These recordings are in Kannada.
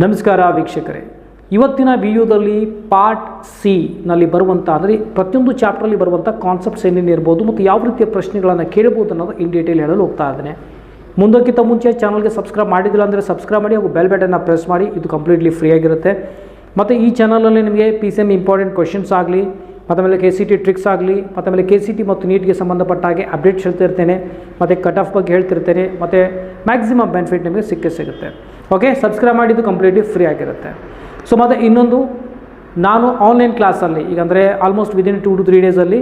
ನಮಸ್ಕಾರ ವೀಕ್ಷಕರೇ, ಇವತ್ತಿನ ವಿಡಿಯೋದಲ್ಲಿ ಪಾರ್ಟ್ ಸಿ ನಲ್ಲಿ ಬರುವಂಥ ಅಂದರೆ ಪ್ರತಿಯೊಂದು ಚಾಪ್ಟರಲ್ಲಿ ಬರುವಂಥ ಕಾನ್ಸೆಪ್ಟ್ಸ್ ಏನೇನು ಇರ್ಬೋದು ಮತ್ತು ಯಾವ ರೀತಿಯ ಪ್ರಶ್ನೆಗಳನ್ನು ಕೇಳಬಹುದು ಅನ್ನೋದು ಇನ್ ಡೀಟೇಲ್ ಹೇಳಲು ಹೋಗ್ತಾ ಇದ್ದೇನೆ. ಮುಂದಕ್ಕಿಂತ ಮುಂಚೆ ಚಾನಲ್ಗೆ ಸಬ್ಸ್ಕ್ರೈಬ್ ಮಾಡಿದಿಲ್ಲ ಅಂದರೆ ಸಬ್ಸ್ಕ್ರೈಬ್ ಮಾಡಿ ಹಾಗೂ ಬೆಲ್ ಬಟನ್ನ ಪ್ರೆಸ್ ಮಾಡಿ. ಇದು ಕಂಪ್ಲೀಟ್ಲಿ ಫ್ರೀ ಆಗಿರುತ್ತೆ. ಮತ್ತು ಈ ಚಾನಲಲ್ಲಿ ನಿಮಗೆ PCM ಇಂಪಾರ್ಟೆಂಟ್ ಕ್ವೆಶನ್ಸ್ ಆಗಲಿ, ಮತ್ತು ಆಮೇಲೆ KCT ಟ್ರಿಕ್ಸ್ ಆಗಲಿ, ಮತ್ತು ಆಮೇಲೆ KCT ಮತ್ತು ನೀಟ್ಗೆ ಸಂಬಂಧಪಟ್ಟ ಹಾಗೆ ಅಪ್ಡೇಟ್ಸ್ ಹೇಳ್ತಿರ್ತೇನೆ, ಮತ್ತು ಕಟ್ ಆಫ್ ಬಗ್ಗೆ ಹೇಳ್ತಿರ್ತೇನೆ, ಮತ್ತು ಮ್ಯಾಕ್ಸಿಮಮ್ ಬೆನಿಫಿಟ್ ನಿಮಗೆ ಸಿಗುತ್ತೆ. ಓಕೆ, ಸಬ್ಸ್ಕ್ರೈಬ್ ಮಾಡಿದ್ದು ಕಂಪ್ಲೀಟ್ಲಿ ಫ್ರೀ ಆಗಿರುತ್ತೆ. ಸೊ ಮತ್ತು ಇನ್ನೊಂದು, ನಾನು ಆನ್ಲೈನ್ ಕ್ಲಾಸಲ್ಲಿ ಈಗ ಅಂದರೆ ಆಲ್ಮೋಸ್ಟ್ ವಿದಿನ್ 2 to 3 ಡೇಸಲ್ಲಿ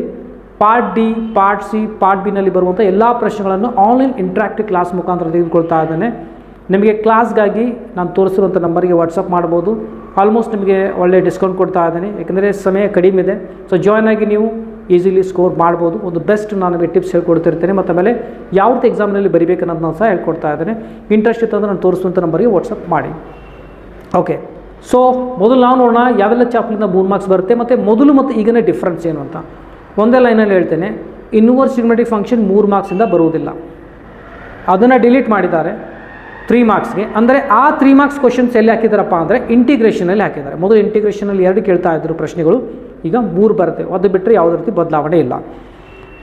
part D, part C, part ಬಿನಲ್ಲಿ ಬರುವಂಥ ಎಲ್ಲ ಪ್ರಶ್ನೆಗಳನ್ನು ಆನ್ಲೈನ್ ಇಂಟ್ರಾಕ್ಟಿವ್ ಕ್ಲಾಸ್ ಮುಖಾಂತರ ತೆಗೆದುಕೊಳ್ತಾ ಇದ್ದೇನೆ. ನಿಮಗೆ ಕ್ಲಾಸ್ಗಾಗಿ ನಾನು ತೋರಿಸಿರುವಂಥ ನಂಬರಿಗೆ ವಾಟ್ಸಪ್ ಮಾಡ್ಬೋದು. ಆಲ್ಮೋಸ್ಟ್ ನಿಮಗೆ ಒಳ್ಳೆಯ ಡಿಸ್ಕೌಂಟ್ ಕೊಡ್ತಾ ಇದ್ದೀನಿ, ಯಾಕೆಂದರೆ ಸಮಯ ಕಡಿಮೆ ಇದೆ. ಸೊ ಜಾಯ್ನ್ ಆಗಿ ನೀವು ಈಸಿಲಿ ಸ್ಕೋರ್ ಮಾಡ್ಬೋದು. ಒಂದು ಬೆಸ್ಟ್ ನಾನು ನಿಮಗೆ ಟಿಪ್ಸ್ ಹೇಳ್ಕೊಡ್ತಿರ್ತೇನೆ, ಮತ್ತು ಆಮೇಲೆ ಯಾವ್ದು ಎಕ್ಸಾಮ್ನಲ್ಲಿ ಬರೀಬೇಕನ್ನೋದನ್ನ ಸಹ ಹೇಳ್ಕೊಡ್ತಾ ಇದ್ದೇನೆ. ಇಂಟ್ರೆಸ್ಟ್ ಇತ್ತಂದರೆ ನಾನು ತೋರಿಸುವಂಥ ನಂಬರಿಗೆ ವಾಟ್ಸಪ್ ಮಾಡಿ. ಓಕೆ, ಸೊ ಮೊದಲು ನಾವು ನೋಡೋಣ ಯಾವೆಲ್ಲ ಚಾಪ್ಟರ್ನಿಂದ 3 ಮಾರ್ಕ್ಸ್ ಬರುತ್ತೆ, ಮತ್ತು ಮೊದಲು ಮತ್ತು ಈಗಿನ ಡಿಫ್ರೆನ್ಸ್ ಏನು ಅಂತ ಒಂದೇ ಲೈನಲ್ಲಿ ಹೇಳ್ತೇನೆ. ಇನ್ವರ್ಸ್ ಟ್ರಿಗೊನೋಮೆಟ್ರಿಕ್ ಫಂಕ್ಷನ್ 3 ಮಾರ್ಕ್ಸಿಂದ ಬರುವುದಿಲ್ಲ, ಅದನ್ನು ಡಿಲೀಟ್ ಮಾಡಿದ್ದಾರೆ 3 ಮಾರ್ಕ್ಸ್ಗೆ. ಅಂದರೆ ಆ 3 ಮಾರ್ಕ್ಸ್ ಕ್ವಶನ್ಸ್ ಎಲ್ಲಿ ಹಾಕಿದಾರಪ್ಪ ಅಂದರೆ ಇಂಟಿಗ್ರೇಷನಲ್ಲಿ ಹಾಕಿದ್ದಾರೆ. ಮೊದಲು ಇಂಟಿಗ್ರೇಷನಲ್ಲಿ 2 ಕೇಳ್ತಾ ಇದ್ದರು ಪ್ರಶ್ನೆಗಳು, ಈಗ 3 ಬರುತ್ತೆ. ಅದು ಬಿಟ್ಟರೆ ಯಾವುದೇ ರೀತಿ ಬದಲಾವಣೆ ಇಲ್ಲ.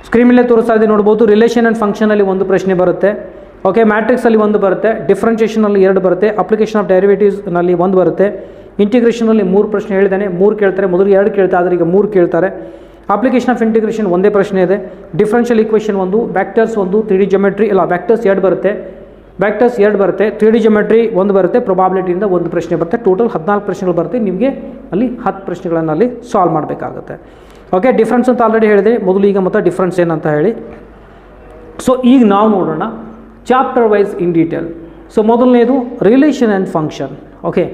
ಸ್ಕ್ರೀನಲ್ಲೇ ತೋರಿಸ್ತಾ ಇದ್ದೀವಿ ನೋಡ್ಬೋದು. ರಿಲೇಷನ್ ಆ್ಯಂಡ್ ಫಂಕ್ಷನಲ್ಲಿ 1 ಪ್ರಶ್ನೆ ಬರುತ್ತೆ. ಓಕೆ, ಮ್ಯಾಟ್ರಿಕ್ಸಲ್ಲಿ 1 ಬರುತ್ತೆ. ಡಿಫ್ರೆನ್ಷಿಯೇಷನಲ್ಲಿ 2 ಬರುತ್ತೆ. ಅಪ್ಲಿಕೇಶನ್ ಆಫ್ ಡೆರಿವೇಟಿವ್ಸ್ನಲ್ಲಿ 1 ಬರುತ್ತೆ. ಇಂಟಿಗ್ರೇಷನಲ್ಲಿ 3 ಪ್ರಶ್ನೆ ಹೇಳಿದ್ದಾನೆ, 3 ಕೇಳ್ತಾರೆ. ಮೊದಲು 2 ಕೇಳ್ತಾ ಇದ್ದಾರೆ, ಈಗ 3 ಕೇಳ್ತಾರೆ. ಅಪ್ಲಿಕೇಶನ್ ಆಫ್ ಇಂಟಿಗ್ರೇಷನ್ ಒಂದೇ ಪ್ರಶ್ನೆ ಇದೆ. Differential equation 1, vectors 1, 3D geometry ಇಲ್ಲ ವ್ಯಾಕ್ಟರ್ಸ್ 2 ಬರುತ್ತೆ. ವ್ಯಾಕ್ಟರ್ಸ್ 2 ಬರುತ್ತೆ. 3D ಜಿಯೋಮೆಟ್ರಿ 1 ಬರುತ್ತೆ. ಪ್ರೊಬಾಬಿಲಿಟಿಯಿಂದ 1 ಪ್ರಶ್ನೆ ಬರುತ್ತೆ. ಟೋಟಲ್ 14 ಪ್ರಶ್ನೆಗಳು ಬರುತ್ತೆ. ನಿಮಗೆ ಅಲ್ಲಿ 10 ಪ್ರಶ್ನೆಗಳನ್ನು ಅಲ್ಲಿ ಸಾಲ್ವ್ ಮಾಡಬೇಕಾಗುತ್ತೆ. ಓಕೆ, ಡಿಫ್ರೆನ್ಸ್ ಅಂತ ಆಲ್ರೆಡಿ ಹೇಳಿದೆ, ಮೊದಲು ಈಗ ಮತ್ತು ಡಿಫ್ರೆನ್ಸ್ ಏನಂತ ಹೇಳಿ. ಸೊ ಈಗ ನಾವು ನೋಡೋಣ chapter wise in detail. So ಮೊದಲನೇದು relation and function. Okay,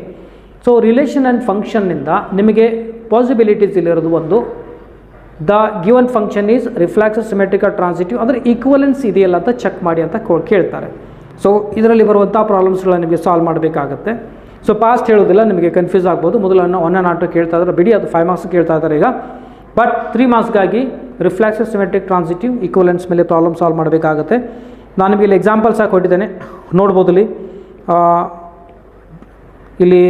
so relation and ಫಂಕ್ಷನ್ನಿಂದ ನಿಮಗೆ ಪಾಸಿಬಿಲಿಟೀಸ್ ಇಲ್ಲಿರೋದು ಒಂದು, the given function is reflex symmetrical transitive, ಅಂದರೆ ಈಕ್ವಲೆನ್ಸ್ ಇದೆಯಲ್ಲ ಅಂತ ಚೆಕ್ ಮಾಡಿ ಅಂತ ಕೇಳ್ತಾರೆ. ಸೊ ಇದರಲ್ಲಿ ಬರುವಂಥ ಪ್ರಾಬ್ಲಮ್ಸ್ಗಳನ್ನ ನಿಮಗೆ ಸಾಲ್ವ್ ಮಾಡಬೇಕಾಗುತ್ತೆ. ಸೊ ಪಾಸ್ಟ್ ಹೇಳೋದಿಲ್ಲ, ನಿಮಗೆ ಕನ್ಫ್ಯೂಸ್ ಆಗ್ಬೋದು. ಮೊದಲು 1 and 2 ಕೇಳ್ತಾ ಇದ್ದಾರೆ, ಬಿಡಿ ಅದು 5 ಮಾರ್ಕ್ಸ್ ಕೇಳ್ತಾ ಇದ್ದಾರೆ ಈಗ. ಬಟ್ 3 ಮಾರ್ಕ್ಸ್ಗಾಗಿ ರಿಫ್ಲೆಕ್ಸ್ ಸಿಮೆಟ್ರಿಕ್ ಟ್ರಾನ್ಸಿಟಿವ್ ಈಕ್ವಲೆನ್ಸ್ ಮೇಲೆ ಪ್ರಾಬ್ಲಮ್ ಸಾಲ್ವ್ ಮಾಡಬೇಕಾಗುತ್ತೆ. ನಾನು ನಿಮಗೆ ಇಲ್ಲಿ ಎಕ್ಸಾಂಪಲ್ ಸಹ ಕೊಟ್ಟಿದ್ದೇನೆ, ನೋಡ್ಬೋದು. ಇಲ್ಲಿ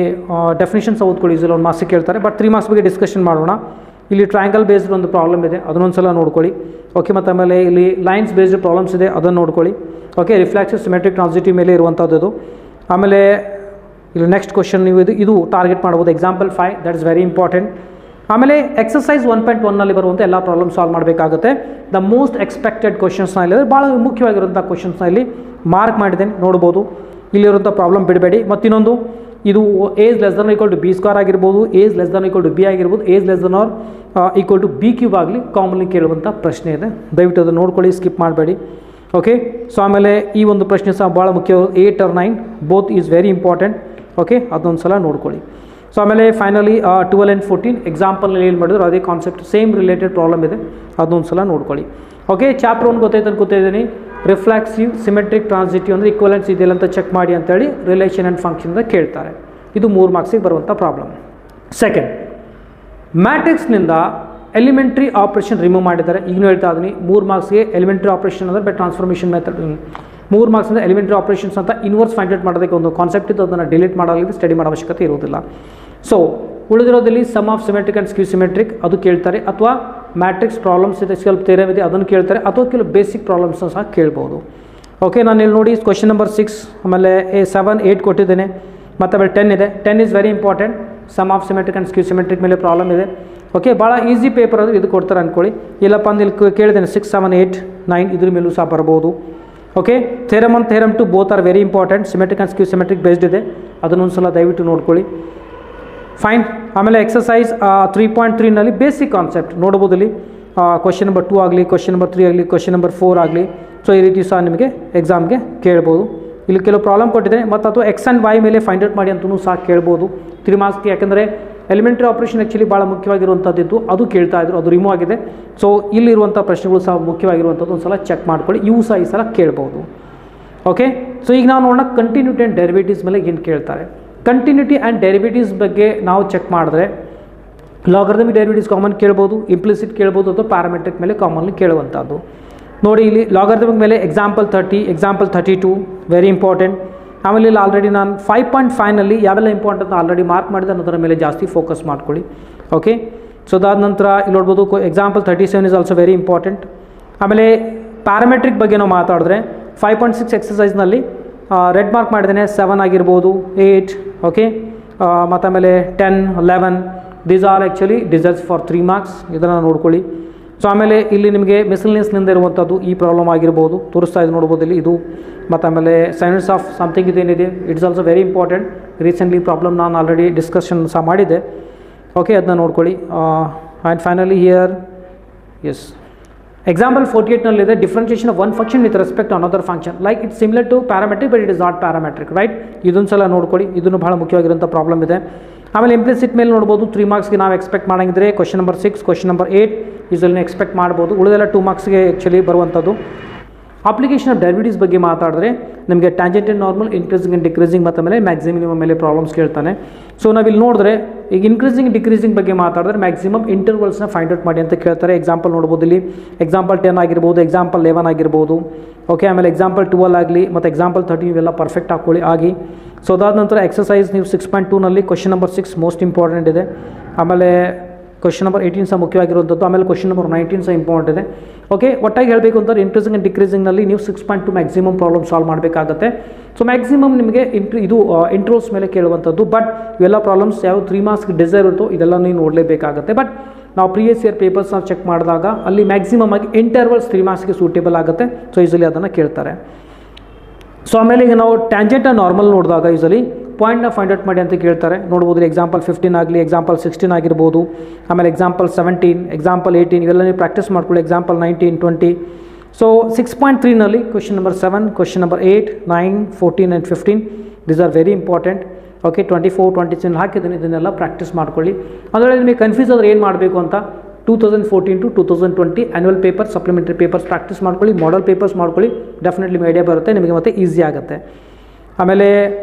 ಡೆಫಿನಿಷನ್ಸ್ ಓದ್ಕೊಳ್ಳಿ, ಈಸಲ್ಲಿ 1 ಮಾರ್ಕ್ಸ್ ಕೇಳ್ತಾರೆ. ಬಟ್ 3 ಮಾರ್ಕ್ಸ್ ಬಗ್ಗೆ ಡಿಸ್ಕಷನ್ ಮಾಡೋಣ. ಇಲ್ಲಿ ಟ್ರಯಾಂಗಲ್ ಬೇಸ್ಡ್ ಒಂದು ಪ್ರಾಬ್ಲಮ್ ಇದೆ, ಅದನ್ನೊಂದು ಸಲ ನೋಡ್ಕೊಳ್ಳಿ. ಓಕೆ, ಮತ್ತು ಆಮೇಲೆ ಇಲ್ಲಿ ಲೈನ್ಸ್ ಬೇಸ್ಡ್ ಪ್ರಾಬ್ಲಮ್ಸ್ ಇದೆ, ಅದನ್ನು ನೋಡ್ಕೊಳ್ಳಿ. ಓಕೆ, ರಿಫ್ಲೆಕ್ಸಿವ್ ಸಿಮೆಟ್ರಿಕ್ ಟ್ರಾನ್ಸಿಟಿವ್ ಮೇಲೆ ಇರುವಂಥದ್ದು. ಆಮೇಲೆ ಇಲ್ಲಿ ನೆಕ್ಸ್ಟ್ ಕ್ವಶನ್ ನೀವು ಇದು ಟಾರ್ಗೆಟ್ ಮಾಡ್ಬೋದು. Example 5, that is very important. ಆಮೇಲೆ ಎಕ್ಸಸೈಸ್ 1.1ನಲ್ಲಿ ಬರುವಂಥ ಎಲ್ಲ ಪ್ರಾಬ್ಲಮ್ ಸಾಲ್ವ್ ಮಾಡಬೇಕಾಗುತ್ತೆ. ದ ಮೋಸ್ಟ್ ಎಕ್ಸ್ಪೆಕ್ಟೆಡ್ ಕ್ವಶನ್ಸ್ನಲ್ಲಿ ಭಾಳ ಮುಖ್ಯವಾಗಿರುವಂಥ ಕ್ವಶನ್ಸ್ನಲ್ಲಿ ಮಾರ್ಕ್ ಮಾಡಿದ್ದೇನೆ, ನೋಡ್ಬೋದು. ಇಲ್ಲಿರುವಂಥ ಪ್ರಾಬ್ಲಮ್ ಬಿಡಬೇಡಿ. ಮತ್ತಿನ್ನೊಂದು, ಇದು H less than equal to B square ಆಗಿರ್ಬೋದು, H less than equal to B ಆಗಿರ್ಬೋದು, H less than or equal to B cube ಆಗಲಿ ಕಾಮನ್ಲಿ ಕೇಳುವಂಥ ಪ್ರಶ್ನೆ ಇದೆ. ದಯವಿಟ್ಟು ಅದನ್ನು ನೋಡ್ಕೊಳ್ಳಿ, ಸ್ಕಿಪ್ ಮಾಡಬೇಡಿ. ಓಕೆ, ಸೊ ಆಮೇಲೆ ಈ ಒಂದು ಪ್ರಶ್ನೆ ಸಹ ಭಾಳ ಮುಖ್ಯ, 8 or 9 both is very important. Okay, ಅದೊಂದು ಸಲ ನೋಡ್ಕೊಳ್ಳಿ. ಸೊ ಆಮೇಲೆ ಫೈನಲಿ 12 and 14 ಎಕ್ಸಾಂಪಲ್ನಲ್ಲಿ ಏನು ಮಾಡಿದ್ರು ಅದೇ ಕಾನ್ಸೆಪ್ಟ್, ಸೇಮ್ ರಿಲೇಟೆಡ್ ಪ್ರಾಬ್ಲಮ್ ಇದೆ, ಅದೊಂದು ಸಲ ನೋಡ್ಕೊಳ್ಳಿ. ಓಕೆ, ಚಾಪ್ಟರ್ 1 ಗೊತ್ತಾಯ್ತು ಅನ್ಕೋತಿದ್ದೀನಿ. ರಿಫ್ಲೆಕ್ಸಿವ್ ಸಿಮೆಟ್ರಿಕ್ ಟ್ರಾನ್ಸಿಟಿವ್ ಅಂದರೆ ಈಕ್ವಲೆನ್ಸ್ ಇದೆಯಲ್ಲ ಅಂತ ಚೆಕ್ ಮಾಡಿ ಅಂತೇಳಿ ರಿಲೇಷನ್ ಆ್ಯಂಡ್ ಫಂಕ್ಷನ್ದ ಕೇಳ್ತಾರೆ. ಇದು 3 ಮಾರ್ಕ್ಸಿಗೆ ಬರುವಂಥ ಪ್ರಾಬ್ಲಮ್. ಸೆಕೆಂಡ್, ಮ್ಯಾಟ್ರಿಕ್ಸ್ನಿಂದ ಎಲಿಮೆಂಟ್ರಿ ಆಪ್ರೇಷನ್ ರಿಮೂವ್ ಮಾಡಿದ್ದಾರೆ. ಈಗಲೂ ಹೇಳ್ತಾ ಇದ್ದೀನಿ, 3 ಮಾರ್ಕ್ಸ್ಗೆ ಎಲಿಮೆಂಟ್ರಿ ಆಪ್ರೇಷನ್ ಅಂದರೆ ಬೈ ಟ್ರಾನ್ಸ್ಫಾರ್ಮೇಷನ್ ಮೆಥಡ್. 3 ಮಾರ್ಕ್ಸಿಂದ ಎಲಿಮೆಂಟ್ರಿ ಆಪ್ರೇಷನ್ಸ್ ಅಂತ ಇನ್ವರ್ಸ್ ಫೈಂಡ್ ಔಟ್ ಮಾಡೋದಕ್ಕೆ ಒಂದು ಕಾನ್ಸೆಪ್ಟ್ ಇತ್ತು, ಅದನ್ನು ಡಿಲೀಟ್ ಮಾಡೋದಕ್ಕೆ ಸ್ಟಡಿ ಮಾಡೋ ಅವಶ್ಯಕತೆ ಇರೋದಿಲ್ಲ. ಸೊ ಉಳಿದಿರೋದಲ್ಲಿ sum of symmetric and skew symmetric ಅದು ಕೇಳ್ತಾರೆ, ಅಥವಾ ಮ್ಯಾಟ್ರಿಕ್ಸ್ ಪ್ರಾಬ್ಲಮ್ಸ್ ಇದೆ, ಸ್ವಲ್ಪ ಥಿಯರಮ್ ಇದೆ, ಅದನ್ನು ಕೇಳ್ತಾರೆ, ಅಥವಾ ಕೆಲವು ಬೇಸಿಕ್ ಪ್ರಾಬ್ಲಮ್ಸ್ನ ಸಹ ಕೇಳ್ಬೋದು. ಓಕೆ, ನಾನು ಇಲ್ಲಿ ನೋಡಿ ಕ್ವಶನ್ ನಂಬರ್ 6, ಆಮೇಲೆ 7, 8 ಕೊಟ್ಟಿದ್ದೇನೆ, ಮತ್ತು ಆಮೇಲೆ 10 ಇದೆ. 10 is very important. Sum of symmetric and skew symmetric ಮೇಲೆ ಪ್ರಾಬ್ಲಮ್ ಇದೆ. ಓಕೆ, ಭಾಳ ಈಸಿ ಪೇಪರ್ ಅದು, ಇದು ಕೊಡ್ತಾರೆ ಅಂದ್ಕೊಳ್ಳಿ. ಇಲ್ಲಪ್ಪ ಅಂದ್ರೆ ಇಲ್ಲಿ ಕೇಳಿದ್ದೇನೆ 6, 7, 8, 9 ಇದ್ರ ಮೇಲೂ ಸಹ ಬರ್ಬೋದು. Okay, theorem 1, theorem 2 both are very important. Symmetric and skew symmetric based ಇದೆ, ಅದನ್ನೊಂದು ಸಲ ದಯವಿಟ್ಟು ನೋಡ್ಕೊಳ್ಳಿ. ಫೈನ್. ಆಮೇಲೆ ಎಕ್ಸಸೈಸ್ 3.3ನಲ್ಲಿ ಬೇಸಿಕ್ ಕಾನ್ಸೆಪ್ಟ್ ನೋಡ್ಬೋದು. ಇಲ್ಲಿ ಕ್ವಶನ್ ನಂಬರ್ 2 ಆಗಲಿ, ಕ್ವಶನ್ ನಂಬರ್ 3 ಆಗಲಿ, ಕ್ವಶನ್ ನಂಬರ್ 4 ಆಗಲಿ. ಸೊ ಈ ರೀತಿ ಸಹ ನಿಮಗೆ ಎಕ್ಸಾಮ್ಗೆ ಕೇಳ್ಬೋದು. ಇಲ್ಲಿ ಕೆಲವು ಪ್ರಾಬ್ಲಮ್ ಕೊಟ್ಟಿದೆ, ಮತ್ತು ಅಥವಾ X and Y ಮೇಲೆ ಫೈಂಡ್ ಔಟ್ ಮಾಡಿ ಅಂತಲೂ ಸಹ ಕೇಳ್ಬೋದು 3 ಮಾರ್ಕ್ಸ್ಗೆ. ಯಾಕೆಂದರೆ ಎಲಿಮೆಂಟ್ರಿ ಆಪ್ರೇಷನ್ ಆ್ಯಕ್ಚುಲಿ ಭಾಳ ಮುಖ್ಯವಾಗಿರುವಂಥದ್ದು, ಅದು ಕೇಳ್ತಾ ಇದ್ರು, ಅದು ರಿಮೂವ್ ಆಗಿದೆ. ಸೊ ಇಲ್ಲಿರುವಂಥ ಪ್ರಶ್ನೆಗಳು ಸಹ ಮುಖ್ಯವಾಗಿರುವಂಥದ್ದು, ಒಂದು ಸಲ ಚೆಕ್ ಮಾಡ್ಕೊಳ್ಳಿ. ಇವು ಸಹ ಈ ಸಲ ಕೇಳ್ಬೋದು. ಓಕೆ, ಸೊ ಈಗ ನಾವು ನೋಡೋಣ ಕಂಟಿನ್ಯೂಟಿ ಆ್ಯಂಡ್ ಡೆರಿವೇಟಿವ್ಸ್ ಮೇಲೆ ಏನು ಕೇಳ್ತಾರೆ. ಕಂಟಿನ್ಯೂಟಿ ಆ್ಯಂಡ್ ಡೆರಿವೇಟಿವ್ಸ್ ಬಗ್ಗೆ ನಾವು ಚೆಕ್ ಮಾಡಿದ್ರೆ ಲಾಗರಿಥಮಿಕ್ ಡೆರಿವೇಟಿವ್ಸ್ ಕಾಮನ್ ಕೇಳ್ಬೋದು, ಇಂಪ್ಲಿಸಿಟ್ ಕೇಳ್ಬೋದು, ಅಥವಾ ಪ್ಯಾರಾಮೆಟ್ರಿಕ್ ಮೇಲೆ ಕಾಮನ್ಲಿ ಕೇಳುವಂಥದ್ದು. ನೋಡಿ ಇಲ್ಲಿ ಲಾಗರಿಥಮಿಕ್ ಮೇಲೆ ಎಕ್ಸಾಂಪಲ್ 30, ಎಕ್ಸಾಂಪಲ್ 32 ವೆರಿ ಇಂಪಾರ್ಟೆಂಟ್. ಆಮೇಲೆ ಇಲ್ಲಿ ಆಲ್ರೆಡಿ ನಾನು 5.5ನಲ್ಲಿ ಯಾವೆಲ್ಲ ಇಂಪಾರ್ಟೆಂಟ್ ಆಲ್ರೆಡಿ ಮಾರ್ಕ್ ಮಾಡಿದೆ ಅನ್ನೋದರ ಮೇಲೆ ಜಾಸ್ತಿ ಫೋಕಸ್ ಮಾಡ್ಕೊಳ್ಳಿ. ಓಕೆ, ಸೊ ಅದಾದ ನಂತರ ಇಲ್ಲಿ ನೋಡ್ಬೋದು example 37 is also very important. ಆಮೇಲೆ ಪ್ಯಾರಾಮೆಟ್ರಿಕ್ ಬಗ್ಗೆ ನಾವು ಮಾತಾಡಿದ್ರೆ 5.6 ಎಕ್ಸಸೈಸ್ನಲ್ಲಿ ರೆಡ್ ಮಾರ್ಕ್ ಮಾಡಿದ್ದೇನೆ, 7 ಆಗಿರ್ಬೋದು, 8, ಓಕೆ, ಮತ್ತು ಆಮೇಲೆ 10, 11 these are actually deserts for 3 marks. ಇದನ್ನು ನೋಡ್ಕೊಳ್ಳಿ. ಸೊ ಆಮೇಲೆ ಇಲ್ಲಿ ನಿಮಗೆ ಮಿಸ್ಲಿನಿಯಸ್ನಿಂದ ಇರುವಂಥದ್ದು ಈ ಪ್ರಾಬ್ಲಮ್ ಆಗಿರ್ಬೋದು, ತೋರಿಸ್ತಾ ಇದೆ ನೋಡ್ಬೋದು ಇಲ್ಲಿ ಇದು. ಮತ್ತು ಆಮೇಲೆ ಸೈನ್ಸ್ ಆಫ್ ಸಮಥಿಂಗ್ ಇದೇನಿದೆ it's also very important. Recently problem ನಾನು ಆಲ್ರೆಡಿ ಡಿಸ್ಕಷನ್ ಸಹ ಮಾಡಿದ್ದೆ. ಓಕೆ, ಅದನ್ನ ನೋಡ್ಕೊಳ್ಳಿ. And finally here is example 48ನಲ್ಲಿದೆ differentiation of one function with respect to another function like it's similar to parametric but it is not parametric, right. ಇದೊಂದು ಸಲ ನೋಡ್ಕೊಳ್ಳಿ, ಇದನ್ನು ಭಾಳ ಮುಖ್ಯವಾಗಿರೋಂಥ ಪ್ರಾಬ್ಲಮ್ ಇದೆ. ಆಮೇಲೆ ಇಂಪ್ಲಿಸಿಟ್ ಮೇಲೆ ನೋಡ್ಬೋದು 3 ಮಾರ್ಕ್ಸ್ಗೆ ನಾವು ಎಕ್ಸ್ಪೆಕ್ಟ್ ಮಾಡಂಗಿದ್ರೆ question number 6, question number 8 usually expect ಮಾಡ್ಬೋದು. ಉಳಿದೆಲ್ಲ 2 ಮಾರ್ಕ್ಸ್ಗೆ ಆ್ಯಕ್ಚುಲಿ ಬರುವಂಥದ್ದು. ಅಪ್ಲಿಕೇಶನ್ ಆಫ್ ಡೆರಿವೇಟಿವ್ಸ್ ಬಗ್ಗೆ ಮಾತಾಡಿದ್ರೆ ನಿಮಗೆ tangent and normal, increasing and decreasing ಮತ್ತು ಆಮೇಲೆ ಮ್ಯಾಕ್ಸಿಮಮ್ ಮೇಲೆ ಪ್ರಾಬ್ಲಮ್ಸ್ ಕೇಳ್ತಾನೆ. ಸೊ ನಾವಿಲ್ಲಿ ನೋಡಿದ್ರೆ ಈಗ ಇನ್ಕ್ರೀಸಿಂಗ್ ಡಿಕ್ರೀಸಿಂಗ್ ಬಗ್ಗೆ ಮಾತಾಡಿದ್ರೆ ಮ್ಯಾಕ್ಸಿಮಮ್ ಇಂಟರ್ವಲ್ಸ್ನ ಫೈಂಡ್ ಔಟ್ ಮಾಡಿ ಅಂತ ಕೇಳ್ತಾರೆ. ಎಕ್ಸಾಂಪಲ್ ನೋಡ್ಬೋದು ಇಲ್ಲಿ ಎಕ್ಸಾಂಪಲ್ 10 ಆಗಿರ್ಬೋದು, ಎಕ್ಸಾಂಪಲ್ 11 ಆಗಿರ್ಬೋದು. ಓಕೆ, ಆಮೇಲೆ ಎಕ್ಸಾಂಪಲ್ 12 ಆಗಲಿ ಮತ್ತು ಎಕ್ಸಾಂಪಲ್ 13 ಇವೆಲ್ಲ ಪರ್ಫೆಕ್ಟ್ ಹಾಕ್ಕೊಳ್ಳಿ ಆಗಿ. ಸೊ ಅದಾದ ನಂತರ ಎಕ್ಸಸೈಸ್ ನೀವು 6.2ನಲ್ಲಿ ಕ್ವಶನ್ ನಂಬರ್ 6 ಮೋಸ್ಟ್ ಇಂಪಾರ್ಟೆಂಟ್ ಇದೆ. ಆಮೇಲೆ ಕ್ವಶನ್ ನಂಬರ್ 18 ಸಹ ಮುಖ್ಯವಾಗಿರುವಂಥದ್ದು. ಆಮೇಲೆ ಕ್ವಶನ್ ನಂಬರ್ 19 ಸಹ ಇಂಪಾರ್ಟೆಂಟ್ ಇದೆ. ಓಕೆ, ಒಟ್ಟಾಗಿ ಹೇಳಬೇಕು ಅಂತಂದ್ರೆ ಇನ್ಕ್ರೀಸಿಂಗ್ ಆ್ಯಂಡ್ ಡಿಕ್ರೀಸಿಂಗ್ನಲ್ಲಿ ನೀವು 6.2 ಮ್ಯಾಕ್ಸಿಮಮ್ ಪ್ರಾಬ್ಲಮ್ ಸಾಲ್ವ್ ಮಾಡಬೇಕಾಗುತ್ತೆ. ಸೊ ಮ್ಯಾಕ್ಸಿಮಮ್ ನಿಮಗೆ ಇಂಟ್ರೋಲ್ಸ್ ಮೇಲೆ ಕೇಳುವಂಥದ್ದು. ಬಟ್ ಇವೆಲ್ಲ ಪ್ರಾಬ್ಲಮ್ಸ್ ಯಾವ 3 ಮಾರ್ಕ್ಸ್ಗೆ ಡಿಸೈರ್ ಇರುತ್ತೋ ಇದೆಲ್ಲ ನೀವು ನೋಡಲೇಬೇಕಾಗುತ್ತೆ. ಬಟ್ ನಾವು ಪ್ರೀವಿಯಸ್ ಇಯರ್ ಪೇಪರ್ಸ್ನ ಚೆಕ್ ಮಾಡಿದಾಗ ಅಲ್ಲಿ ಮ್ಯಾಕ್ಸಿಮಮ್ ಆಗಿ ಇಂಟರ್ವಲ್ಸ್ 3 ಮಾರ್ಕ್ಸ್ಗೆ ಸೂಟೇಬಲ್ ಆಗುತ್ತೆ. ಸೊ ಯೂಸಲಿ ಅದನ್ನು ಕೇಳ್ತಾರೆ. ಸೊ ಆಮೇಲೆ ಈಗ ನಾವು ಟ್ಯಾಂಜೆಂಟ್ ಆ್ಯಂಡ್ ನಾರ್ಮಲ್ ನೋಡಿದಾಗ ಯೂಸಲಿ ಪಾಯಿಂಟ್ನ ಫೈಂಡ್ ಔಟ್ ಮಾಡಿ ಅಂತ ಕೇಳ್ತಾರೆ. ನೋಡ್ಬೋದು ಎಕ್ಸಾಂಪಲ್ 15 ಆಗಲಿ, ಎಕ್ಸಾಂಪಲ್ 16 ಆಗಿರ್ಬೋದು, ಆಮೇಲೆ ಎಕ್ಸಾಂಪಲ್ 17, ಎಕ್ಸಾಂಪಲ್ 18 ಇವೆಲ್ಲ ನೀವು ಪ್ರಾಕ್ಟೀಸ್ ಮಾಡ್ಕೊಳ್ಳಿ. ಎಕ್ಸಾಂಪಲ್ 19, 20. ಸೊ 6.3ನಲ್ಲಿ question number 7, question number 8, 9, 14 and 15 these are very important. Okay, 24, 27 ಹಾಕಿದ್ದೀನಿ, ಇದನ್ನೆಲ್ಲ ಪ್ರಾಕ್ಟೀಸ್ ಮಾಡ್ಕೊಳ್ಳಿ. ಅದರಲ್ಲಿ ನಿಮಗೆ ಕನ್ಫ್ಯೂಸ್ ಆದರೆ ಏನು ಮಾಡಬೇಕು ಅಂತ 2014 to 2020 annual paper, supplementary papers practice ಮಾಡ್ಕೊಳ್ಳಿ, ಮಾಡಲ್ ಪೇಪರ್ಸ್ ಮಾಡ್ಕೊಳ್ಳಿ. ಡೆಫಿನೆಟ್ಲಿ ಐಡಿಯಾ ಬರುತ್ತೆ ನಿಮಗೆ, ಮತ್ತು ಈಸಿ ಆಗುತ್ತೆ. ಆಮೇಲೆ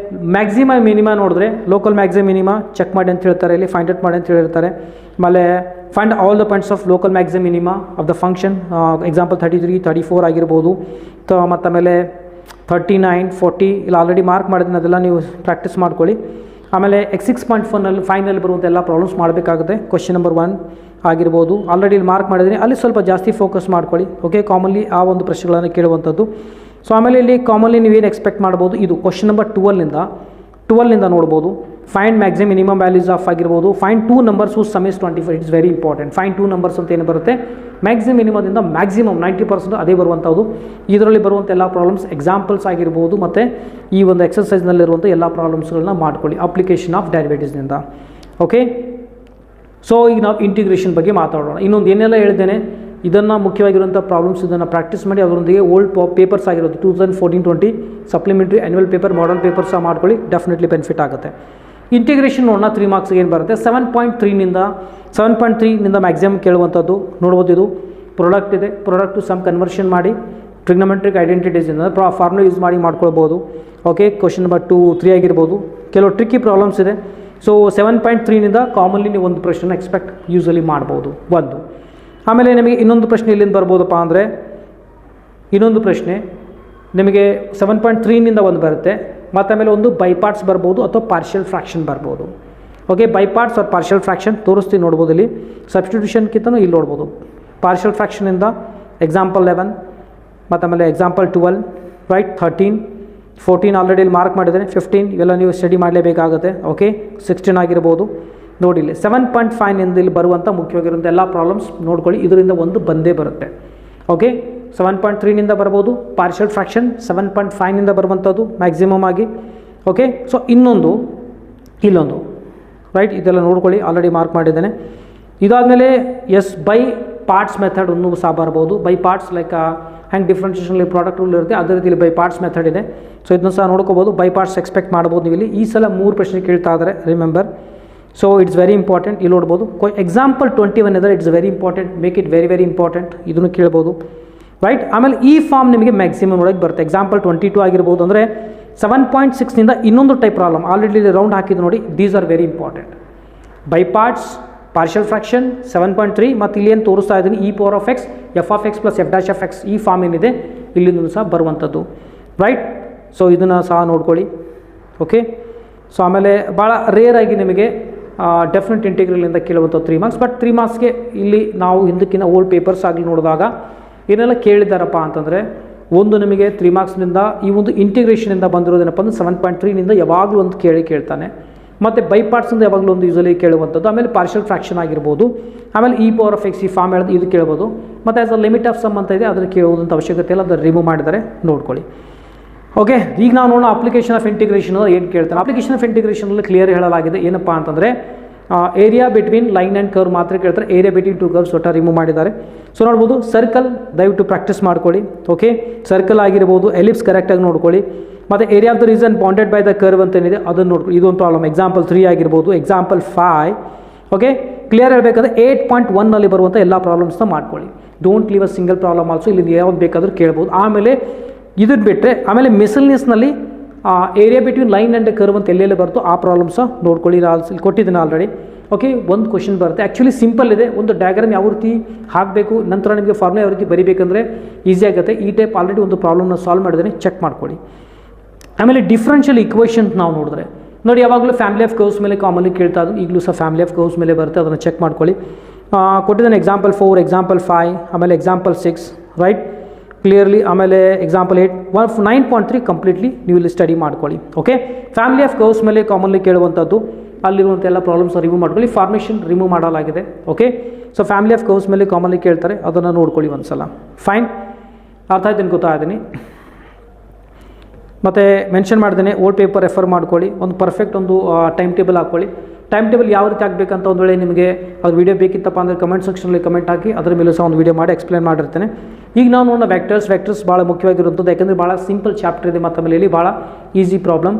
ಮ್ಯಾಕ್ಸಿಮ ಮಿನಿಮಾ ನೋಡಿದ್ರೆ ಲೋಕಲ್ ಮ್ಯಾಕ್ಸಿಮಮ್ ಮಿನಿಮಾ ಚೆಕ್ ಮಾಡಿ ಅಂತ ಹೇಳ್ತಾರೆ, ಇಲ್ಲಿ ಫೈಂಡ್ ಔಟ್ ಮಾಡಿ ಅಂತ ಹೇಳಿರ್ತಾರೆ. ಆಮೇಲೆ find all the points of local maximum minima of the function. Example 33, 34 ಆಗಿರ್ಬೋದು. ಮತ್ತು ಆಮೇಲೆ 39, 40 ಇಲ್ಲಿ ಆಲ್ರೆಡಿ ಮಾರ್ಕ್ ಮಾಡಿದ್ದೀನಿ, ಅದೆಲ್ಲ ನೀವು ಪ್ರಾಕ್ಟೀಸ್ ಮಾಡ್ಕೊಳ್ಳಿ. ಆಮೇಲೆ 6.5ನಲ್ಲಿ ಬರುವಂಥ ಎಲ್ಲ ಪ್ರಾಬ್ಲಮ್ಸ್ ಮಾಡಬೇಕಾಗುತ್ತೆ. ಕ್ವಶನ್ ನಂಬರ್ 1 ಆಗಿರ್ಬೋದು, ಆಲ್ರೆಡಿ ಇಲ್ಲಿ ಮಾರ್ಕ್ ಮಾಡಿದ್ದೀನಿ, ಅಲ್ಲಿ ಸ್ವಲ್ಪ ಜಾಸ್ತಿ ಫೋಕಸ್ ಮಾಡ್ಕೊಳ್ಳಿ. ಓಕೆ, ಕಾಮನ್ಲಿ ಆ ಒಂದು ಪ್ರಶ್ನೆಗಳನ್ನು ಕೇಳುವಂಥದ್ದು. ಸೊ ಆಮೇಲೆ ಇಲ್ಲಿ ಕಾಮನ್ಲಿ ನೀವೇನು ಎಕ್ಸ್ಪೆಕ್ಟ್ ಮಾಡ್ಬೋದು, ಇದು ಕ್ವಶನ್ ನಂಬರ್ 12ನಿಂದ ನೋಡ್ಬೋದು. Find maximum minimum values of ಆಗಿರ್ಬೋದು. Find 2 numbers whose sum is 25, it's very important. Find 2 numbers ಅಂತ ಏನು ಬರುತ್ತೆ, ಮ್ಯಾಕ್ಸಿಮಮ್ ಮಿನಿಮದಿಂದ ಮ್ಯಾಕ್ಸಿಮಮ್ 90% ಅದೇ ಬರುವಂಥದ್ದು. ಇದರಲ್ಲಿ ಬರುವಂಥ ಎಲ್ಲ ಪ್ರಾಬ್ಲಮ್ಸ್ ಎಕ್ಸಾಂಪಲ್ಸ್ ಆಗಿರ್ಬೋದು, ಮತ್ತು ಈ ಒಂದು ಎಕ್ಸಸೈಸ್ನಲ್ಲಿರುವಂಥ ಎಲ್ಲ ಪ್ರಾಬ್ಲಮ್ಸ್ಗಳನ್ನ ಮಾಡ್ಕೊಳ್ಳಿ ಅಪ್ಲಿಕೇಶನ್ ಆಫ್ ಡೆರಿವೇಟಿವ್ಸ್ನಿಂದ. ಓಕೆ, ಸೊ ಈಗ ನಾವು ಇಂಟಿಗ್ರೇಷನ್ ಬಗ್ಗೆ ಮಾತಾಡೋಣ. ಇನ್ನೊಂದು ಏನೆಲ್ಲ ಹೇಳಿದ್ದೇನೆ ಇದನ್ನು ಮುಖ್ಯವಾಗಿರುವಂಥ ಪ್ರಾಬ್ಲಮ್ಸ್ ಇದನ್ನು ಪ್ರಾಕ್ಟೀಸ್ ಮಾಡಿ, ಅದರೊಂದಿಗೆ ಓಲ್ಡ್ ಪೇಪರ್ಸ್ ಆಗಿರೋದು 2014-20 ಸಪ್ಲಿಮೆಂಟ್ರಿ ಆ್ಯನ್ಯುವಲ್ ಪೇಪರ್, ಮಾಡಲ್ ಪೇಪರ್ಸ್ ಸಹ ಮಾಡ್ಕೊಳ್ಳಿ. ಡೆಫಿನೆಟ್ಲಿ ಬೆನಿಫಿಟ್ ಆಗುತ್ತೆ. ಇಂಟಿಗ್ರೇಷನ್ ನೋಡೋಣ 3 ಮಾರ್ಕ್ಸ್ಗೆ ಏನು ಬರುತ್ತೆ. 7.3ನಿಂದ ಮ್ಯಾಕ್ಸಿಮಮ್ ಕೇಳುವಂಥದ್ದು ನೋಡ್ಬೋದು. ಇದು ಪ್ರಾಡಕ್ಟ್ ಇದೆ, ಪ್ರಾಡಕ್ಟ್ ಟು ಸಮ್ ಕನ್ವರ್ಷನ್ ಮಾಡಿ ಟ್ರಿಗ್ನಮೆಟ್ರಿಕ್ ಐಡೆಂಟಿಟೀಸ್ ಫಾರ್ಮುಲಾ ಯೂಸ್ ಮಾಡಿ ಮಾಡ್ಕೊಳ್ಬೋದು. ಓಕೆ, ಕ್ವಶನ್ ನಂಬರ್ 2, 3 ಆಗಿರ್ಬೋದು. ಕೆಲವು ಟ್ರಿಕ್ಕಿ ಪ್ರಾಬ್ಲಮ್ಸ್ ಇದೆ. ಸೊ 7.3ನಿಂದ ಕಾಮನ್ಲಿ ನೀವು ಒಂದು ಪ್ರಶ್ನೆ ಎಕ್ಸ್ಪೆಕ್ಟ್ ಯೂಸಲಿ ಮಾಡ್ಬೋದು ಒಂದು. ಆಮೇಲೆ ನಿಮಗೆ ಇನ್ನೊಂದು ಪ್ರಶ್ನೆ ಎಲ್ಲಿಂದ ಬರ್ಬೋದಪ್ಪ ಅಂದರೆ, ಇನ್ನೊಂದು ಪ್ರಶ್ನೆ ನಿಮಗೆ 7.3ನಿಂದ ಒಂದು ಬರುತ್ತೆ, ಮತ್ತು ಆಮೇಲೆ ಒಂದು ಬೈ ಪಾರ್ಟ್ಸ್ ಬರ್ಬೋದು ಅಥವಾ ಪಾರ್ಷಿಯಲ್ ಫ್ರ್ಯಾಕ್ಷನ್ ಬರ್ಬೋದು. Okay, by parts R partial fraction ತೋರಿಸ್ತೀನಿ ನೋಡ್ಬೋದು. ಇಲ್ಲಿ ಸಬ್ಸ್ಟಿಟ್ಯೂಷನ್ಗಿಂತನೂ ಇಲ್ಲಿ ನೋಡ್ಬೋದು. ಪಾರ್ಷಿಯಲ್ ಫ್ರ್ಯಾಕ್ಷನಿಂದ ಎಕ್ಸಾಂಪಲ್ 11 ಮತ್ತು ಆಮೇಲೆ ಎಕ್ಸಾಂಪಲ್ 12, ರೈಟ್, 13, 14 ಆಲ್ರೆಡಿ ಇಲ್ಲಿ ಮಾರ್ಕ್ ಮಾಡಿದ್ದೇನೆ, 15 ಇವೆಲ್ಲ ನೀವು ಸ್ಟಡಿ ಮಾಡಲೇಬೇಕಾಗುತ್ತೆ. ಓಕೆ, 16 ಆಗಿರ್ಬೋದು. ನೋಡಿ ಇಲ್ಲಿ 7.5ನಿಂದ ಇಲ್ಲಿ ಬರುವಂಥ ಮುಖ್ಯವಾಗಿರುವಂಥ ಎಲ್ಲ ಪ್ರಾಬ್ಲಮ್ಸ್ ನೋಡ್ಕೊಳ್ಳಿ. ಇದರಿಂದ ಒಂದು ಬಂದೇ ಬರುತ್ತೆ. ಓಕೆ, 7.3ನಿಂದ ಬರ್ಬೋದು ಪಾರ್ಷಿಯಲ್ ಫ್ರ್ಯಾಕ್ಷನ್, 7.5ನಿಂದ ಬರುವಂಥದ್ದು ಮ್ಯಾಕ್ಸಿಮಮ್ ಆಗಿ. ಓಕೆ, ಸೊ ಇಲ್ಲೊಂದು ರೈಟ್, ಇದೆಲ್ಲ ನೋಡ್ಕೊಳ್ಳಿ, ಆಲ್ರೆಡಿ ಮಾರ್ಕ್ ಮಾಡಿದ್ದೇನೆ. ಇದಾದಮೇಲೆ ಬೈ ಪಾರ್ಟ್ಸ್ ಮೆಥಡ್ ಇನ್ನೂ ಸಹ ಬರ್ಬೋದು. ಬೈ ಪಾರ್ಟ್ಸ್ ಲೈಕ್ ಹ್ಯಾಂಗೆ ಡಿಫ್ರೆನ್ಷಿಯೇಷನಲ್ಲಿ ಪ್ರಾಡಕ್ಟ್ ರೂಲ್ ಇರುತ್ತೆ, ಅದೇ ರೀತಿ ಇಲ್ಲಿ ಬೈ ಪಾರ್ಟ್ಸ್ ಮೆಥಡ್ ಇದೆ. ಸೊ ಇದನ್ನು ಸಹ ನೋಡ್ಕೋಬೋದು. ಬೈ ಪಾರ್ಟ್ಸ್ ಎಕ್ಸ್ಪೆಕ್ಟ್ ಮಾಡ್ಬೋದು ನೀವು ಇಲ್ಲಿ. ಈ ಸಲ 3 ಪ್ರಶ್ನೆ ಕೇಳ್ತಾ ಇದ್ದಾರೆ, remember. So it's very important. ಇಲ್ಲಿ ನೋಡ್ಬೋದು ಎಕ್ಸಾಂಪಲ್ 21 ಇದ್ದಾರೆ, it's very important, make it very very important. ಇದನ್ನು ಕೇಳ್ಬೋದು, ರೈಟ್. ಆಮೇಲೆ ಈ ಫಾರ್ಮ್ ನಿಮಗೆ ಮ್ಯಾಕ್ಸಿಮಮ್ ಒಳಗೆ ಬರುತ್ತೆ. ಎಕ್ಸಾಂಪಲ್ 22 ಆಗಿರ್ಬೋದು. ಅಂದರೆ 7.6ನಿಂದ ಇನ್ನೊಂದು ಟೈಪ್ ಪ್ರಾಬ್ಲಮ್ ಆಲ್ರೆಡಿ ರೌಂಡ್ ಹಾಕಿದ್ದು ನೋಡಿ. These are very important. By parts, partial fraction 7.3 ಮತ್ತು ಇಲ್ಲಿ ಏನು ತೋರಿಸ್ತಾ ಇದ್ದೀನಿ e⁴x f(x + f') ಈ ಫಾರ್ಮ್ ಏನಿದೆ ಇಲ್ಲಿಂದ ಸಹ ಬರುವಂಥದ್ದು, ರೈಟ್. ಸೊ ಇದನ್ನು ಸಹ ನೋಡ್ಕೊಳ್ಳಿ. ಓಕೆ. ಸೊ ಆಮೇಲೆ ಭಾಳ ರೇರ್ ಆಗಿ ನಿಮಗೆ ಡೆಫಿನೆಟ್ ಇಂಟಿಗ್ರಲಿಂದ ಕೇಳುವಂಥ 3 ಮಾರ್ಕ್ಸ್. ಬಟ್ 3 ಮಾರ್ಕ್ಸ್ಗೆ ಇಲ್ಲಿ ನಾವು ಹಿಂದಕ್ಕಿಂತ ಓಲ್ಡ್ ಪೇಪರ್ಸ್ ಆಗಲಿ ನೋಡಿದಾಗ ಏನೆಲ್ಲ ಕೇಳಿದ್ದಾರಪ್ಪ ಅಂತಂದರೆ, ಒಂದು ನಿಮಗೆ 3 ಮಾರ್ಕ್ಸ್ನಿಂದ ಈ ಒಂದು ಇಂಟಿಗ್ರೇಷನಿಂದ ಬಂದಿರೋದೇನಪ್ಪ ಅಂದರೆ 7.3ನಿಂದ ಯಾವಾಗಲೂ ಒಂದು ಕೇಳ್ತಾನೆ. ಮತ್ತು ಬೈ ಪಾರ್ಟ್ಸಿಂದ ಯಾವಾಗಲೂ ಒಂದು ಯೂಸಲಿ ಕೇಳುವಂಥದ್ದು. ಆಮೇಲೆ ಪಾರ್ಷಿಯಲ್ ಫ್ರಾಕ್ಷನ್ ಆಗಿರ್ಬೋದು, ಆಮೇಲೆ e⁴x ಈ ಫಾರ್ಮ್ ಹೇಳೋದು ಇದು ಕೇಳ್ಬೋದು. ಮತ್ತು as a limit of sum ಅಂತ ಇದೆ, ಅದನ್ನು ಕೇಳೋದಂಥ ಅವಶ್ಯಕತೆ ಇಲ್ಲ, ಅದನ್ನು ರಿಮೂವ್ ಮಾಡಿದರೆ ನೋಡ್ಕೊಳ್ಳಿ. ಓಕೆ, ಈಗ ನಾವು ನೋಡೋಣ ಅಪ್ಲಿಕೇಶನ್ ಆಫ್ ಇಂಟಿಗ್ರೇಷನ್ ಏನು ಕೇಳ್ತಾರೆ. ಅಪ್ಲಿಕೇಶನ್ ಆಫ್ ಇಂಟಿಗ್ರೇಷನಲ್ಲಿ ಕ್ಲಿಯರ್ ಹೇಳಲಾಗಿದೆ ಏನಪ್ಪ ಅಂತಂದರೆ, area between line and curve ಮಾತ್ರ ಕೇಳ್ತಾರೆ. ಏರಿಯಾ ಬಿಟ್ವೀನ್ 2 ಕರ್ವ್ಸ್ ಒಟ್ಟು ರಿಮೂವ್ ಮಾಡಿದ್ದಾರೆ. ಸೊ ನೋಡ್ಬೋದು ಸರ್ಕಲ್ ದಯವಿಟ್ಟು ಪ್ರಾಕ್ಟೀಸ್ ಮಾಡ್ಕೊಳ್ಳಿ. ಓಕೆ, ಸರ್ಕಲ್ ಆಗಿರ್ಬೋದು, ಎಲಿಪ್ಸ್ ಕರೆಕ್ಟಾಗಿ ನೋಡ್ಕೊಳ್ಳಿ. ಮತ್ತು area of the reason bounded by the curve ಅಂತ ಏನಿದೆ ಅದನ್ನು ನೋಡ್ಕೊಳ್ಳಿ. ಇದೊಂದು ಪ್ರಾಬ್ಲಮ್. ಎಕ್ಸಾಂಪಲ್ 3 ಆಗಿರ್ಬೋದು, ಎಕ್ಸಾಂಪಲ್ 5. ಓಕೆ, ಕ್ಲಿಯರ್ ಹೇಳಬೇಕಾದ್ರೆ 8.1ನಲ್ಲಿ ಬರುವಂಥ ಎಲ್ಲ ಪ್ರಾಬ್ಲಮ್ಸ್ನ ಮಾಡ್ಕೊಳ್ಳಿ. Don't leave a single problem also. ಇಲ್ಲಿ ಯಾವ್ದು ಬೇಕಾದರೂ ಕೇಳ್ಬೋದು. ಆಮೇಲೆ ಇದನ್ನು ಬಿಟ್ಟರೆ ಆಮೇಲೆ ಮಿಸಲ್ನಿಯಸ್ನಲ್ಲಿ area between line and curve ಅಂತ ಎಲ್ಲೆಲ್ಲಿ ಬರುತ್ತೋ ಆ ಪ್ರಾಬ್ಲಮ್ಸ ನೋಡ್ಕೊಳ್ಳಿ. ಇಲ್ಲಿ ಕೊಟ್ಟಿದ್ದೀನಿ ಆಲ್ರೆಡಿ. ಓಕೆ, ಒಂದು ಕ್ವಶನ್ ಬರುತ್ತೆ. ಆ್ಯಕ್ಚುಲಿ ಸಿಂಪಲ್ ಇದೆ. ಒಂದು ಡಯಾಗ್ರಾಮ್ ಯಾವ ರೀತಿ ಹಾಕಬೇಕು, ನಂತರ ನಿಮಗೆ ಫಾರ್ಮುಲಾ ಯಾವ ರೀತಿ ಬರೀಬೇಕಂದ್ರೆ ಈಸಿ ಆಗುತ್ತೆ. ಈ ಟೈಪ್ ಆಲ್ರೆಡಿ ಒಂದು ಪ್ರಾಬ್ಲಮ್ನ ಸಾಲ್ವ್ ಮಾಡಿದ್ದೀನಿ, ಚೆಕ್ ಮಾಡ್ಕೊಳ್ಳಿ. ಆಮೇಲೆ ಡಿಫ್ರೆನ್ಷಿಯಲ್ ಇಕ್ವೇಷನ್ ನಾವು ನೋಡಿದ್ರೆ ನೋಡಿ, ಯಾವಾಗಲೂ ಫ್ಯಾಮಿಲಿ ಆಫ್ ಕರ್ವ್ಸ್ ಮೇಲೆ ಕಾಮನ್ಲಿ ಕೇಳ್ತಾ ಇದ್ದು, ಈಗಲೂ ಸಹ ಫ್ಯಾಮಿಲಿ ಆಫ್ ಕರ್ವ್ಸ್ ಮೇಲೆ ಬರುತ್ತೆ, ಅದನ್ನು ಚೆಕ್ ಮಾಡ್ಕೊಳ್ಳಿ. ಕೊಟ್ಟಿದ್ದಾನೆ ಎಕ್ಸಾಂಪಲ್ 4, ಎಕ್ಸಾಂಪಲ್ 5, ಆಮೇಲೆ ಎಕ್ಸಾಂಪಲ್ 6, ರೈಟ್ ಕ್ಲಿಯರ್ಲಿ. ಆಮೇಲೆ ಎಕ್ಸಾಂಪಲ್ 8, 9.3 ಕಂಪ್ಲೀಟ್ಲಿ ನೀವು ಇಲ್ಲಿ ಸ್ಟಡಿ ಮಾಡ್ಕೊಳ್ಳಿ. ಓಕೆ, ಫ್ಯಾಮಿಲಿ ಆಫ್ ಕರ್ವ್ಸ್ ಮೇಲೆ ಕಾಮನ್ಲಿ ಕೇಳುವಂಥದ್ದು, ಅಲ್ಲಿರುವಂಥ ಎಲ್ಲ ಪ್ರಾಬ್ಲಮ್ಸ್ ರಿಮೂವ್ ಮಾಡ್ಕೊಳ್ಳಿ. ಫಾರ್ಮೇಷನ್ ರಿಮೂವ್ ಮಾಡಲಾಗಿದೆ. Okay, so family of curves ಮೇಲೆ ಕಾಮನ್ಲಿ ಕೇಳ್ತಾರೆ, ಅದನ್ನು ನೋಡ್ಕೊಳ್ಳಿ ಒಂದ್ಸಲ. ಫೈನ್, ಅರ್ಥ ಆಯ್ತು ಗೊತ್ತಾಗ್ತೀನಿ. ಮತ್ತು ಮೆನ್ಷನ್ ಮಾಡಿದ್ದೇನೆ, ಓಲ್ಡ್ ಪೇಪರ್ ರೆಫರ್ ಮಾಡ್ಕೊಳ್ಳಿ. ಒಂದು ಪರ್ಫೆಕ್ಟ್ ಒಂದು ಟೈಮ್ ಟೇಬಲ್ ಹಾಕ್ಕೊಳ್ಳಿ. ಟೈಮ್ ಟೇಬಲ್ ಯಾವ ರೀತಿ ಆಗಬೇಕಂತ ಒಂದು ವೇಳೆ ನಿಮಗೆ ಅದು ವೀಡಿಯೋ ಬೇಕಿತ್ತಪ್ಪ ಅಂದರೆ ಕಮೆಂಟ್ ಸೆಕ್ಷನಲ್ಲಿ ಕಮೆಂಟ್ ಹಾಕಿ, ಅದರ ಮೇಲೆ ಸಹ ಒಂದು ವೀಡಿಯೋ ಮಾಡಿ ಎಕ್ಸ್ಪ್ಲೇನ್ ಮಾಡಿರ್ತೇನೆ. ಈಗ ನಾವು ನೋಡೋಣ ವೆಕ್ಟರ್ಸ್ ಭಾಳ ಮುಖ್ಯವಾಗಿರುವಂಥದ್ದು. ಯಾಕೆಂದರೆ ಭಾಳ ಸಿಂಪಲ್ ಚಾಪ್ಟರ್ ಇದೆ, ಮತ್ತು ಆಮೇಲೆ ಇಲ್ಲಿ ಭಾಳ ಈಸಿ ಪ್ರಾಬ್ಲಮ್,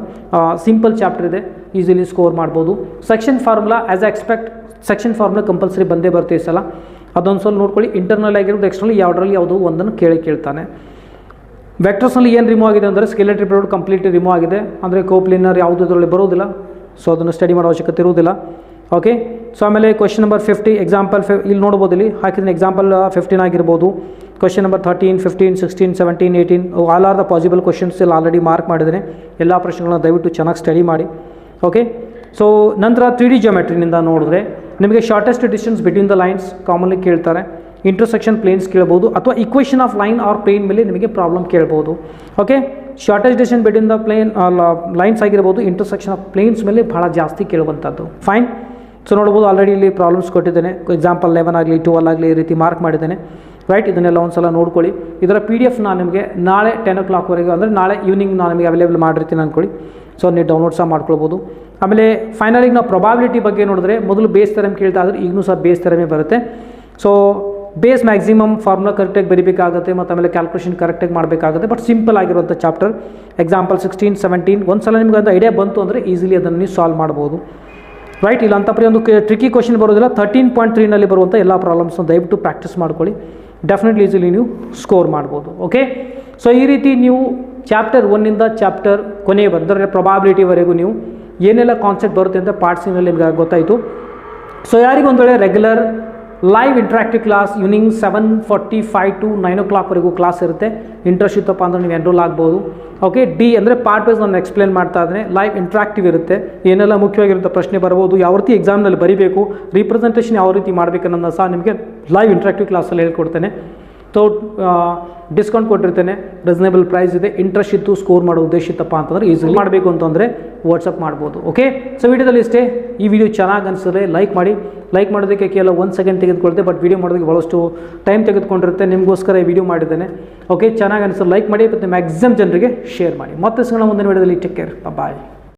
ಸಿಂಪಲ್ ಚಾಪ್ಟರ್ ಇದೆ, ಈಸಿಲಿ ಸ್ಕೋರ್ ಮಾಡ್ಬೋದು. Section formula as A expect section formula compulsory ಬಂದೇ ಬರುತ್ತೆ ಈ ಸಲ. ಅದೊಂದು ಸಲ ನೋಡ್ಕೊಳ್ಳಿ. ಇಂಟರ್ನಲ್ ಆಗಿರೋದು, ಎಕ್ಸ್ಟರ್ನಲ್ ಯಾವುದರಲ್ಲಿ ಯಾವುದೋ ಒಂದನ್ನು ಕೇಳ್ತಾನೆ. ವೆಕ್ಟರ್ಸ್ನಲ್ಲಿ ಏನು ರಿಮೂವ್ ಆಗಿದೆ ಅಂದರೆ ಸ್ಕೆಲೆಟರಿ ಪ್ರೋಡ್ ಕಂಪ್ಲೀಟ್ಲಿ ರಿಮೂವ್ ಆಗಿದೆ. ಅಂದರೆ ಕೋಪ್ಲಿನರ್ ಯಾವುದು ಇದರಲ್ಲಿ ಬರೋದಿಲ್ಲ, ಸೊ ಅದನ್ನು ಸ್ಟಡಿ ಮಾಡೋ ಅವಶ್ಯಕತೆ ಇರುವುದಿಲ್ಲ. ಓಕೆ, ಸೊ ಆಮೇಲೆ ಕ್ವಶನ್ ನಂಬರ್ 50 ಎಕ್ಸಾಂಪಲ್ ಇಲ್ಲಿ ನೋಡ್ಬೋದು, ಇಲ್ಲಿ ಹಾಕಿದ್ದೀನಿ ಎಕ್ಸಾಂಪಲ್ 15 ಆಗಿರ್ಬೋದು. Question number 13, 15, 16, 17, 18 all are the possible questions ಇಲ್ಲಿ ಆಲ್ರೆಡಿ ಮಾರ್ಕ್ ಮಾಡಿದ್ದೇನೆ. ಎಲ್ಲ ಪ್ರಶ್ನೆಗಳನ್ನ ದಯವಿಟ್ಟು ಚೆನ್ನಾಗಿ ಸ್ಟಡಿ ಮಾಡಿ. ಓಕೆ, ಸೊ ನಂತರ 3D ಜಿಯೋಮೆಟ್ರಿನಿಂದ ನೋಡಿದ್ರೆ ನಿಮಗೆ shortest distance between the lines commonly ಕೇಳ್ತಾರೆ. ಇಂಟರ್ಸೆಕ್ಷನ್ ಪ್ಲೇನ್ಸ್ ಕೇಳ್ಬೋದು, ಅಥವಾ equation of line or plane ಮೇಲೆ ನಿಮಗೆ ಪ್ರಾಬ್ಲಮ್ ಕೇಳ್ಬೋದು. Okay, shortest distance between the plane lines ಆಗಿರ್ಬೋದು, ಇಂಟರ್ಸೆಕ್ಷನ್ ಆಫ್ ಪ್ಲೇನ್ಸ್ ಮೇಲೆ ಭಾಳ ಜಾಸ್ತಿ ಕೇಳುವಂಥದ್ದು. ಫೈನ್, ಸೊ ನೋಡ್ಬೋದು ಆಲ್ರೆಡಿ ಇಲ್ಲಿ ಪ್ರಾಬ್ಲಮ್ಸ್ ಕೊಟ್ಟಿದ್ದೇನೆ. ಎಕ್ಸಾಂಪಲ್ 11 ಆಗಲಿ 12 ಆಗಲಿ ಈ ರೀತಿ ಮಾರ್ಕ್ ಮಾಡಿದ್ದೇನೆ. ರೈಟ್, ಇದನ್ನೆಲ್ಲ ಒಂದು ಸಲ ನೋಡ್ಕೊಳ್ಳಿ. ಇದರ PDF ನಾನು ನಿಮಗೆ ನಾಳೆ 10 o'clockವರೆಗೆ ಅಂದರೆ ನಾಳೆ ಈವ್ನಿಂಗ್ ನಾನು ನಿಮಗೆ ಅವೈಲೇಬಲ್ ಮಾಡಿರ್ತೀನಿ ಅಂದ್ಕೊಳ್ಳಿ. ಸೊ ನೀವು ಡೌನ್ಲೋಡ್ ಸಹ ಮಾಡ್ಕೊಳ್ಬೋದು. ಆಮೇಲೆ ಫೈನಲಿಗೆ ನಾವು ಪ್ರೊಬಾಬಿಲಿಟಿ ಬಗ್ಗೆ ನೋಡಿದ್ರೆ ಮೊದಲು ಬೇಸ್ ಥೆರಮ್ ಕೇಳ್ತಾ ಇದ್ರೆ ಈಗಲೂ ಸಹ ಬೇಸ್ ಥೆರಮೇ ಬರುತ್ತೆ. ಸೊ ಬೇಸ್ ಮ್ಯಾಕ್ಸಿಮಮ್ ಫಾರ್ಮುಲಾ ಕರೆಕ್ಟಾಗಿ ಬರೀಬೇಕಾಗುತ್ತೆ, ಮತ್ತು ಆಮೇಲೆ ಕ್ಯಾಲ್ಕುಲೇಷನ್ ಕರೆಕ್ಟಾಗಿ ಮಾಡಬೇಕಾಗುತ್ತೆ. ಬಟ್ ಸಿಂಪಲ್ ಆಗಿರುವಂಥ ಚಾಪ್ಟರ್. ಎಕ್ಸಾಂಪಲ್ 16, 17 ಒಂದು ಸಲ ನಿಮ್ಗೆ ಒಂದು ಐಡಿಯಾ ಬಂತು ಅಂದರೆ ಈಸಿಲಿ ಅದನ್ನು ನೀವು ಸಾಲ್ವ್ ಮಾಡ್ಬೋದು. ರೈಟ್, ಇಲ್ಲ ಅಂತ ಒಂದು ಟ್ರಿಕಿ ಕ್ವಶನ್ ಬರೋದಿಲ್ಲ. 13.3ನಲ್ಲಿ ಬರುವಂಥ ಎಲ್ಲ ಪ್ರಾಬ್ಲಮ್ಸ್ನ ದಯವಿಟ್ಟು ಪ್ರಾಕ್ಟೀಸ್ ಮಾಡ್ಕೊಳ್ಳಿ. ಡೆಫಿನೆಟ್ಲಿ ಈಸಿಲಿ ನೀವು ಸ್ಕೋರ್ ಮಾಡ್ಬೋದು. ಓಕೆ, ಸೊ ಈ ರೀತಿ ನೀವು ಚಾಪ್ಟರ್ 1ಇಂದ ಚಾಪ್ಟರ್ ಕೊನೆ ಬಂದರೆ ಪ್ರೊಬಾಬಿಲಿಟಿವರೆಗೂ ನೀವು ಏನೆಲ್ಲ ಕಾನ್ಸೆಪ್ಟ್ ಬರುತ್ತೆ ಅಂತ ಪಾರ್ಟ್ಸಿನಲ್ಲಿ ನಿಮಗೆ ಗೊತ್ತಾಯಿತು. ಸೊ ಯಾರಿಗೊಂದು ವೇಳೆ regular live interactive class evening 7:45 to 9 o'clockವರೆಗೂ ಕ್ಲಾಸ್ ಇರುತ್ತೆ. ಇಂಟ್ರೆಸ್ಟ್ ಇತ್ತಪ್ಪ ಅಂದರೆ ನೀವು ಎನ್ರೋಲ್ ಆಗ್ಬೋದು. ಓಕೆ, ಡಿ ಅಂದರೆ ಪಾರ್ಟ್ ವೈಸ್ ನಾನು ಎಕ್ಸ್ಪ್ಲೇನ್ ಮಾಡ್ತಾ ಇದ್ದೇನೆ. ಲೈವ್ ಇಂಟ್ರಾಕ್ಟಿವ್ ಇರುತ್ತೆ, ಏನೆಲ್ಲ ಮುಖ್ಯವಾಗಿರುತ್ತೆ ಪ್ರಶ್ನೆ ಬರ್ಬೋದು, ಯಾವ ರೀತಿ ಎಕ್ಸಾಮ್ನಲ್ಲಿ ಬರೀಬೇಕು, ರೀಪ್ರೆಸೆಂಟೇಷನ್ ಯಾವ ರೀತಿ ಮಾಡಬೇಕನ್ನೋದನ್ನ ಸಹ ನಿಮಗೆ ಲೈವ್ ಇಂಟ್ರಾಕ್ಟಿವ್ ಕ್ಲಾಸಲ್ಲಿ ಹೇಳ್ಕೊಡ್ತೇನೆ. ಸೊ ಡಿಸ್ಕೌಂಟ್ ಕೊಟ್ಟಿರ್ತೇನೆ, ರೀಸನೇಬಲ್ ಪ್ರೈಸ್ ಇದೆ. ಇಂಟ್ರೆಸ್ಟ್ ಇತ್ತು, ಸ್ಕೋರ್ ಮಾಡೋ ಉದ್ದೇಶ ಇತ್ತಪ್ಪ ಅಂತಂದರೆ ಈಸಿಲಿ ಮಾಡಬೇಕು ಅಂತಂದರೆ ವಾಟ್ಸಪ್ ಮಾಡ್ಬೋದು. ಓಕೆ, ಸೊ ವಿಡಿಯೋದಲ್ಲಿ ಇಷ್ಟೇ. ಈ ವಿಡಿಯೋ ಚೆನ್ನಾಗಿ ಅನಿಸಿದ್ರೆ ಲೈಕ್ ಮಾಡಿ. ಲೈಕ್ ಮಾಡೋದಕ್ಕೆ ಕೇವಲ 1 ಸೆಕೆಂಡ್ ತೆಗೆದುಕೊಳ್ತೆ, ಬಟ್ ವಿಡಿಯೋ ಮಾಡೋದಕ್ಕೆ ಭಾಳಷ್ಟು ಟೈಮ್ ತೆಗೆದುಕೊಂಡಿರುತ್ತೆ. ನಿಮಗೋಸ್ಕರ ಈ ವಿಡಿಯೋ ಮಾಡಿದ್ದೇನೆ. ಓಕೆ, ಚೆನ್ನಾಗಿ ಅನಿಸಿದ್ರೆ ಲೈಕ್ ಮಾಡಿ, ಮತ್ತು ಮ್ಯಾಕ್ಸಿಮಮ್ ಜನರಿಗೆ ಶೇರ್ ಮಾಡಿ. ಮತ್ತೆ ಸಿಗೋಣ ಮುಂದಿನ ವಿಡಿಯೋದಲ್ಲಿ. ಟೇಕ್ ಕೇರ್, ಬಾಯ್.